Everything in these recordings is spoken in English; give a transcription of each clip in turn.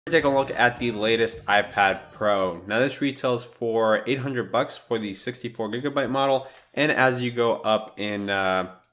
Take a look at the latest iPad Pro. Now this retails for $800 for the 64 gigabyte model, and as you go up in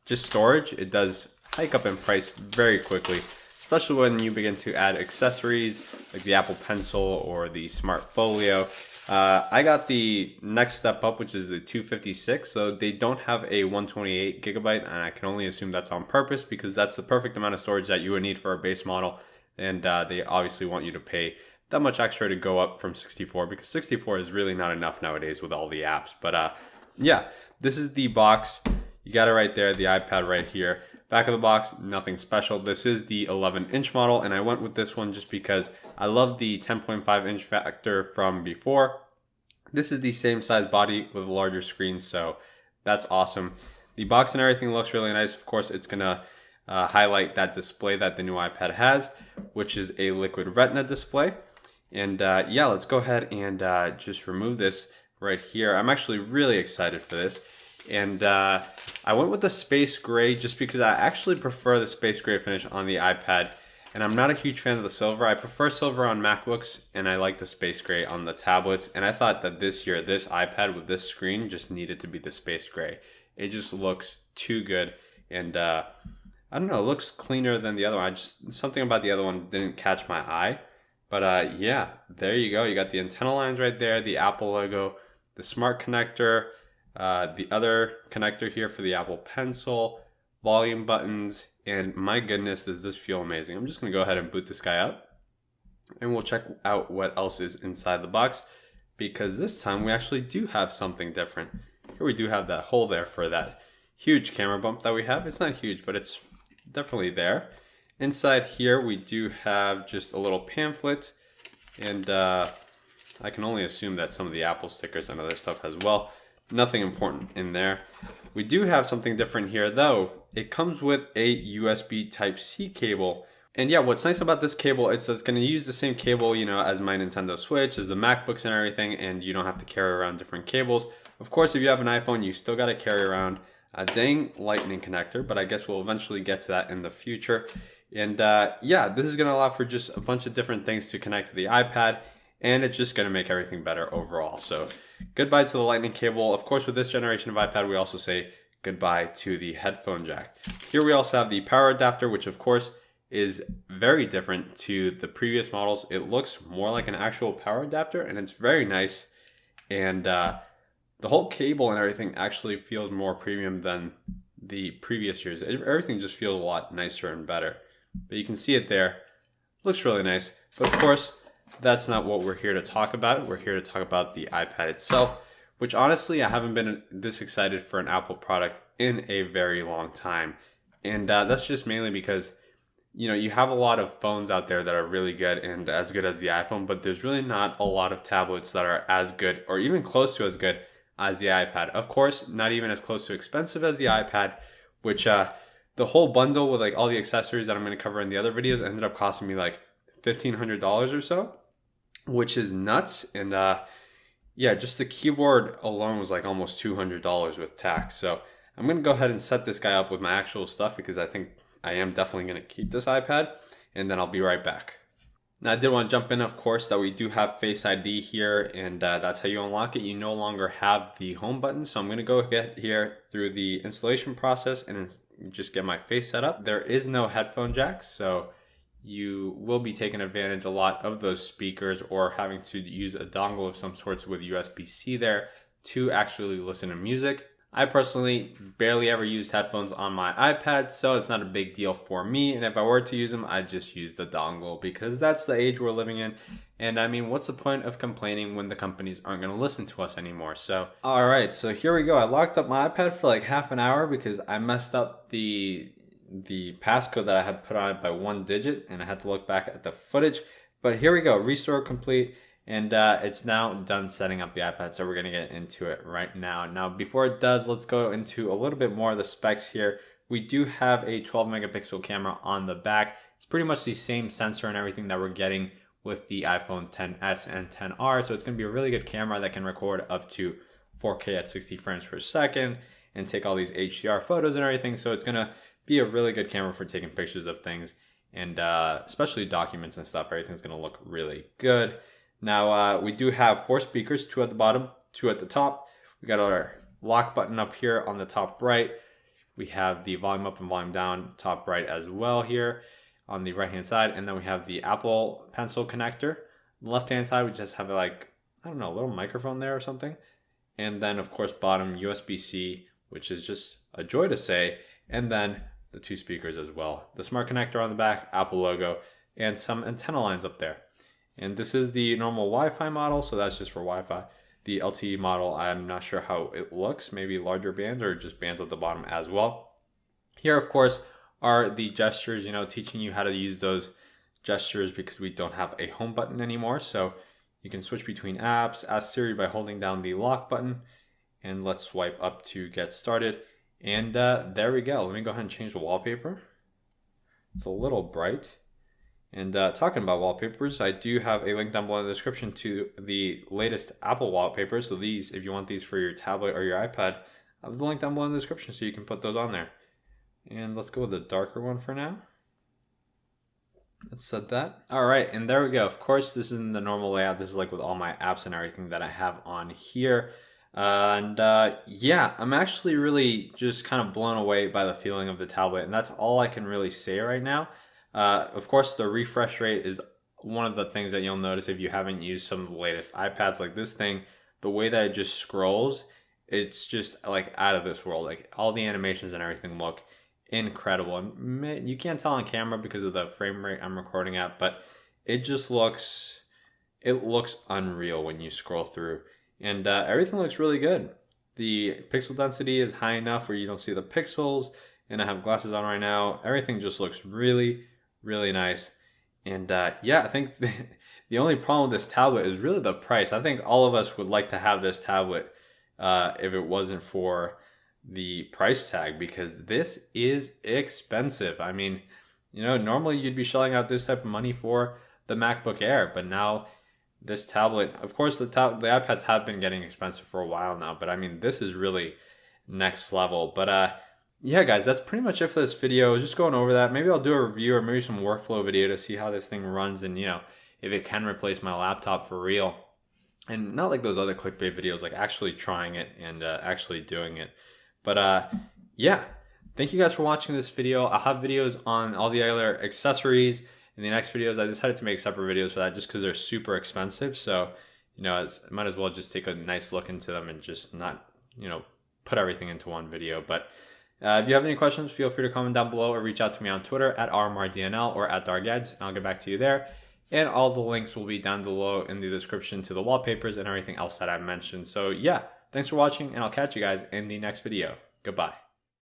just storage, it does hike up in price very quickly, especially when you begin to add accessories like the Apple Pencil or the Smart Folio. I got the next step up, which is the 256, so they don't have a 128 gigabyte, and I can only assume that's on purpose because that's the perfect amount of storage that you would need for a base model. And they obviously want you to pay that much extra to go up from 64 because 64 is really not enough nowadays with all the apps. But yeah, this is the box. You got it right there, the iPad right here. Back of the box, nothing special. This is the 11-inch model, and I went with this one just because I love the 10.5-inch factor from before. This is the same size body with a larger screen, so that's awesome. The box and everything looks really nice. Of course, it's gonna highlight that display that the new iPad has, which is a liquid retina display. And yeah, let's go ahead and just remove this right here. I'm actually really excited for this. And I went with the space gray just because I actually prefer the space gray finish on the iPad. And I'm not a huge fan of the silver. I prefer silver on MacBooks, and I like the space gray on the tablets. And I thought that this year, this iPad with this screen just needed to be the space gray. It just looks too good. And I don't know, it looks cleaner than the other one. Something about the other one didn't catch my eye. But yeah, there you go. You got the antenna lines right there, the Apple logo, the smart connector, the other connector here for the Apple Pencil, volume buttons, and my goodness, does this feel amazing. I'm just gonna go ahead and boot this guy up, and we'll check out what else is inside the box, because this time we actually do have something different. Here we do have that hole there for that huge camera bump that we have. It's not huge, but it's definitely there. Inside here we do have just a little pamphlet, and I can only assume that some of the Apple stickers and other stuff as well. Nothing important in there. We do have something different here though. It comes with a USB Type-C cable. And yeah, what's nice about this cable is it's going to use the same cable, you know, as my Nintendo Switch, as the MacBooks and everything, and you don't have to carry around different cables. Of course, if you have an iPhone, you still got to carry around a dang lightning connector, but I guess we'll eventually get to that in the future. And yeah, this is going to allow for just a bunch of different things to connect to the iPad, and it's just going to make everything better overall. So goodbye to the lightning cable. Of course, with this generation of iPad, we also say goodbye to the headphone jack. Here we also have the power adapter, which of course is very different to the previous models. It looks more like an actual power adapter, and it's very nice. And the whole cable and everything actually feels more premium than the previous years. Everything just feels a lot nicer and better. But you can see it there. Looks really nice. But of course, that's not what we're here to talk about. We're here to talk about the iPad itself, which honestly, I haven't been this excited for an Apple product in a very long time. And that's just mainly because, you know, you have a lot of phones out there that are really good and as good as the iPhone, but there's really not a lot of tablets that are as good or even close to as good as the iPad. Of course, not even as close to expensive as the iPad, which the whole bundle with like all the accessories that I'm going to cover in the other videos ended up costing me like $1,500 or so, which is nuts. And yeah, just the keyboard alone was like almost $200 with tax. So I'm going to go ahead and set this guy up with my actual stuff because I think I am definitely going to keep this iPad, and then I'll be right back. Now, I did want to jump in, of course, that we do have Face ID here, and that's how you unlock it. You no longer have the home button, so I'm going to go get here through the installation process and just get my face set up. There is no headphone jack, so you will be taking advantage a lot of those speakers or having to use a dongle of some sorts with USB-C there to actually listen to music. I personally barely ever used headphones on my iPad, so it's not a big deal for me. And if I were to use them, I'd just use the dongle because that's the age we're living in. And I mean, what's the point of complaining when the companies aren't going to listen to us anymore? So, all right, so here we go. I locked up my iPad for like half an hour because I messed up the passcode that I had put on it by 1 digit, and I had to look back at the footage. But here we go, restore complete. And it's now done setting up the iPad, so we're going to get into it right now. Now, before it does, let's go into a little bit more of the specs here. We do have a 12 megapixel camera on the back. It's pretty much the same sensor and everything that we're getting with the iPhone XS and XR, so it's going to be a really good camera that can record up to 4K at 60 frames per second and take all these HDR photos and everything, so it's going to be a really good camera for taking pictures of things. and especially documents and stuff, everything's going to look really good. Now we do have 4 speakers, 2 at the bottom, 2 at the top. We got our lock button up here on the top right. We have the volume up and volume down top right as well here on the right hand side, and then we have the Apple Pencil connector. On the left hand side we just have like, I don't know, a little microphone there or something, and then of course bottom USB-C, which is just a joy to say, and then the 2 speakers as well. The smart connector on the back, Apple logo, and some antenna lines up there. And this is the normal Wi-Fi model, so that's just for Wi-Fi. The LTE model, I'm not sure how it looks, maybe larger bands or just bands at the bottom as well. Here, of course, are the gestures, teaching you how to use those gestures because we don't have a home button anymore. So you can switch between apps, ask Siri by holding down the lock button, and let's swipe up to get started. And there we go. Let me go ahead and change the wallpaper. It's a little bright. And talking about wallpapers, I do have a link down below in the description to the latest Apple wallpapers. So these, if you want these for your tablet or your iPad, I have the link down below in the description so you can put those on there. And let's go with the darker one for now. Let's set that. All right, and there we go. Of course, this isn't the normal layout. This is like with all my apps and everything that I have on here. Yeah, I'm actually really just kind of blown away by the feeling of the tablet, and that's all I can really say right now. Of course, the refresh rate is one of the things that you'll notice if you haven't used some of the latest iPads. Like this thing, the way that it just scrolls, it's just like out of this world. Like all the animations and everything look incredible. And you can't tell on camera because of the frame rate I'm recording at, but it just looks unreal when you scroll through. And everything looks really good. The pixel density is high enough where you don't see the pixels, and I have glasses on right now. Everything just looks really, really nice. And yeah, I think the only problem with this tablet is really the price. I think all of us would like to have this tablet if it wasn't for the price tag, because this is expensive. I mean, normally you'd be shelling out this type of money for the MacBook Air, but now this tablet, of course the iPads have been getting expensive for a while now, but I mean, this is really next level. But yeah, guys, that's pretty much it for this video. I was just going over that. Maybe I'll do a review or maybe some workflow video to see how this thing runs and, if it can replace my laptop for real. And not like those other clickbait videos, like actually trying it and actually doing it. But yeah, thank you guys for watching this video. I'll have videos on all the other accessories in the next videos. I decided to make separate videos for that just because they're super expensive. So, I might as well just take a nice look into them and just not, put everything into one video. But if you have any questions, feel free to comment down below or reach out to me on Twitter at RMRDNL or at Dargads, and I'll get back to you there. And all the links will be down below in the description to the wallpapers and everything else that I mentioned. So yeah, thanks for watching, and I'll catch you guys in the next video. Goodbye.